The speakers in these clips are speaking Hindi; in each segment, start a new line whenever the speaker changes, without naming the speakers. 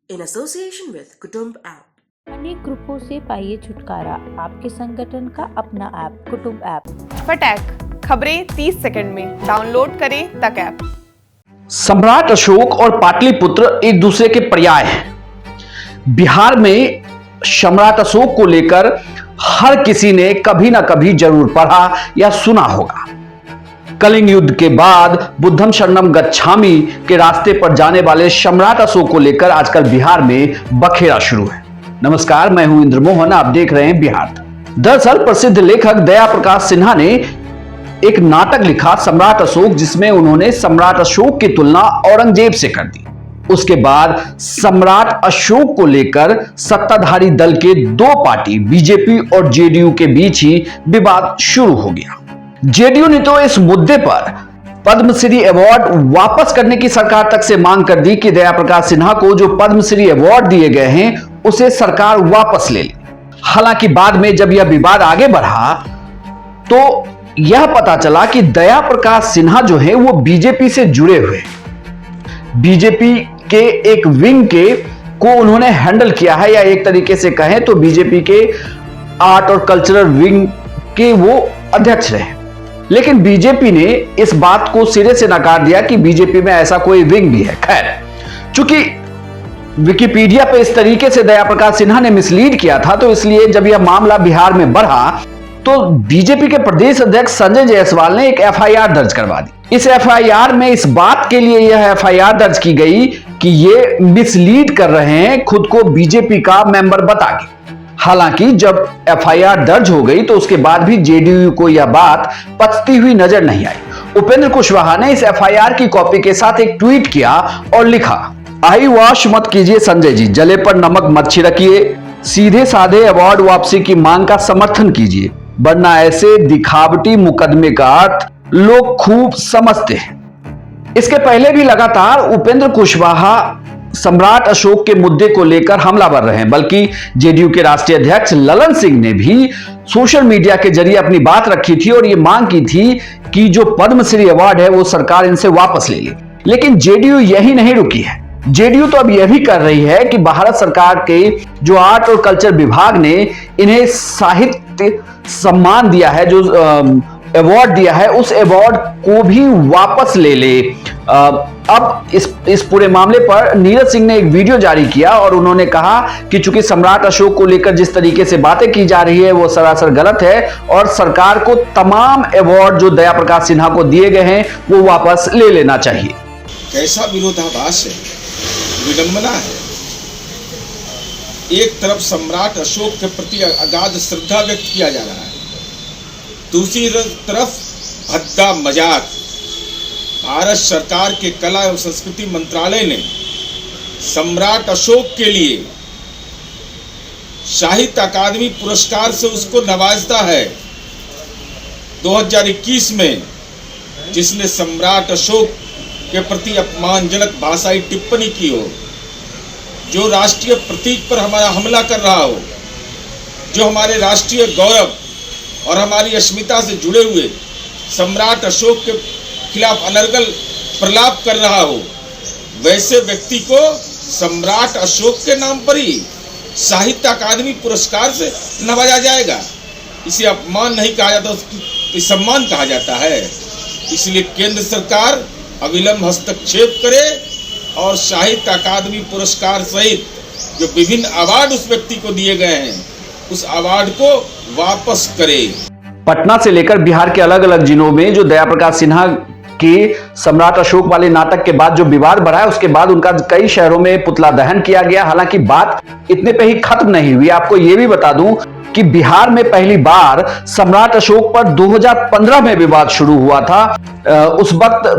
in association with Kutumb app.
अनेक ग्रुपों से पाइए छुटकारा, आपके संगठन का अपना ऐप कुटुंब ऐप।
फटैक खबरें 30 सेकंड में डाउनलोड करें तक ऐप।
सम्राट अशोक और पाटलिपुत्र एक दूसरे के पर्याय हैं। बिहार में सम्राट अशोक को लेकर हर किसी ने कभी ना कभी जरूर पढ़ा या सुना होगा। कलिंग युद्ध के बाद बुद्धम शरणम गच्छामि के रास्ते पर जाने वाले सम्राट अशोक को लेकर आजकल बिहार में बखेड़ा शुरू है। नमस्कार, मैं हूं इंद्र मोहन, आप देख रहे हैं बिहार तक। दरअसल प्रसिद्ध लेखक दया प्रकाश सिन्हा ने एक नाटक लिखा सम्राट अशोक, जिसमें उन्होंने सम्राट अशोक की तुलना औरंगजेब से कर दी। उसके बाद सम्राट अशोक को लेकर सत्ताधारी दल के दो पार्टी बीजेपी और जेडीयू के बीच ही विवाद शुरू हो गया। जेडीयू ने तो इस मुद्दे पर पद्मश्री अवार्ड वापस करने की सरकार तक से मांग कर दी कि दया प्रकाश सिन्हा को जो पद्मश्री अवार्ड दिए गए हैं उसे सरकार वापस ले ले। हालांकि बाद में जब यह विवाद आगे बढ़ा तो यह पता चला कि दया प्रकाश सिन्हा जो है वो बीजेपी से जुड़े हुए, बीजेपी के एक विंग के को उन्होंने हैंडल किया है, या एक तरीके से कहें तो बीजेपी के आर्ट और कल्चरल विंग के वो अध्यक्ष रहे। लेकिन बीजेपी ने इस बात को सिरे से नकार दिया कि बीजेपी में ऐसा कोई विंग भी है। खैर, चूंकि विकिपीडिया पे इस तरीके से दया प्रकाश सिन्हा ने मिसलीड किया था, तो इसलिए जब यह मामला बिहार में बढ़ा तो बीजेपी के प्रदेश अध्यक्ष संजय जायसवाल ने एक एफआईआर दर्ज करवा दी। इस एफआईआर में इस बात के लिए यह एफआईआर दर्ज की गई कि ये मिसलीड कर रहे हैं खुद को बीजेपी का मेंबर बता के। हालांकि जब एफआईआर दर्ज हो गई तो उसके बाद भी जेडीयू को यह बात पचती हुई नजर नहीं आई। उपेंद्र कुशवाहा ने इस एफआईआर की कॉपी के साथ एक ट्वीट किया और लिखा, आई वॉश मत कीजिए संजय जी, जले पर नमक मत छिड़किए, सीधे साधे अवार्ड वापसी की मांग का समर्थन कीजिए, वरना ऐसे दिखावटी मुकदमे का अर्थ लोग खूब समझते हैं। इसके पहले भी लगातार उपेंद्र कुशवाहा सम्राट अशोक के मुद्दे को लेकर हमलावर रहे हैं, बल्कि जेडीयू के राष्ट्रीय अध्यक्ष ललन सिंह ने भी सोशल मीडिया के जरिए अपनी बात रखी थी और यह मांग की थी कि जो पद्मश्री अवार्ड है वो सरकार इनसे वापस ले ले। लेकिन जेडीयू यही नहीं रुकी है। जेडीयू तो अब यह भी कर रही है कि भारत सरकार के जो आर्ट और कल्चर विभाग ने इन्हें साहित्य सम्मान दिया है, जो अवार्ड दिया है, उस अवार्ड को भी वापस ले ले। अब इस पूरे मामले पर नीरज सिंह ने एक वीडियो जारी किया और उन्होंने कहा कि चूंकि सम्राट अशोक को लेकर जिस तरीके से बातें की जा रही है वो सरासर गलत है और सरकार को तमाम अवार्ड जो दया प्रकाश सिन्हा को दिए गए हैं वो वापस ले लेना चाहिए।
कैसा विरोधाभास है, विडंबना है। एक तरफ सम्राट अशोक के प्रति अगाध श्रद्धा व्यक्त किया जा रहा है, दूसरी तरफ भद्दा मजाक। भारत सरकार के कला एवं संस्कृति मंत्रालय ने सम्राट अशोक के लिए साहित्य अकादमी पुरस्कार से उसको नवाजता है 2021 में, जिसने सम्राट अशोक के प्रति अपमानजनक भाषाई टिप्पणी की हो, जो राष्ट्रीय प्रतीक पर हमारा हमला कर रहा हो, जो हमारे राष्ट्रीय गौरव और हमारी अस्मिता से जुड़े हुए सम्राट अशोक के खिलाफ अनर्गल प्रलाप कर रहा हो, वैसे व्यक्ति को सम्राट अशोक के नाम पर ही साहित्य अकादमी पुरस्कार से नवाजा जाएगा। इसे अपमान नहीं कहा जाता, उसकी सम्मान कहा जाता है। इसलिए केंद्र सरकार अविलंब हस्तक्षेप करे और साहित्य अकादमी पुरस्कार सहित जो विभिन्न अवार्ड उस व्यक्ति को दिए गए हैं उस अवार्ड को वापस करे।
पटना से लेकर बिहार के अलग अलग जिलों में जो दया प्रकाश सिन्हा के सम्राट अशोक वाले नाटक के बाद जो विवाद बढ़ा है, उसके बाद उनका कई शहरों में पुतला दहन किया गया। हालांकि बात इतने पे ही खत्म नहीं हुई। आपको यह भी बता दूं कि बिहार में पहली बार सम्राट अशोक पर 2015 में विवाद शुरू हुआ था। उस वक्त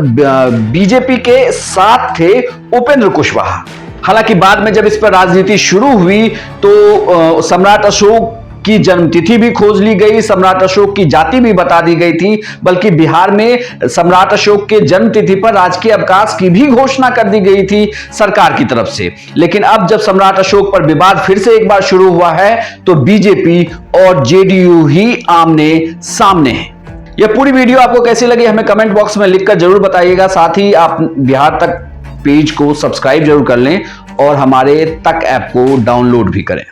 बीजेपी के साथ थे उपेंद्र कुशवाहा। हालांकि बाद में जब इस पर राजनीति शुरू हुई तो सम्राट अशोक की जन्मतिथि भी खोज ली गई, सम्राट अशोक की जाति भी बता दी गई थी, बल्कि बिहार में सम्राट अशोक के जन्मतिथि पर राजकीय अवकाश की भी घोषणा कर दी गई थी सरकार की तरफ से। लेकिन अब जब सम्राट अशोक पर विवाद फिर से एक बार शुरू हुआ है तो बीजेपी और जेडीयू ही आमने सामने है। यह पूरी वीडियो आपको कैसी लगी हमें कमेंट बॉक्स में लिखकर जरूर बताइएगा। साथ ही आप बिहार तक पेज को सब्सक्राइब जरूर कर लें और हमारे तक ऐप को डाउनलोड भी करें।